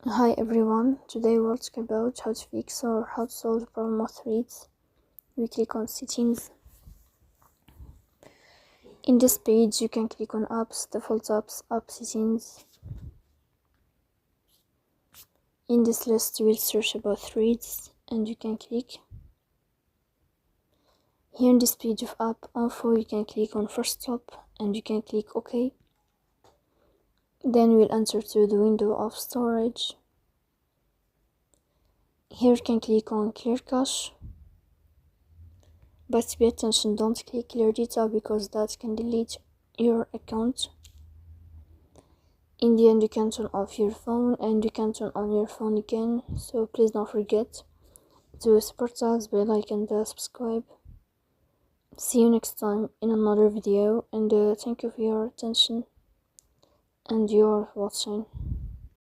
Hi everyone, today we'll talk about how to fix or how to solve the problem of threads. We click on settings. In this page you can click on apps, default apps, app settings. In this list you will search about threads and you can click. Here in this page of app info you can click on first stop and you can click OK. Then we'll enter to the window of storage. Here you can click on clear cache. But pay attention, don't click clear data because that can delete your account. In the end you can turn off your phone and you can turn on your phone again, so please don't forget to support us by like and subscribe. See you next time in another video, and thank you for your attention and your watching.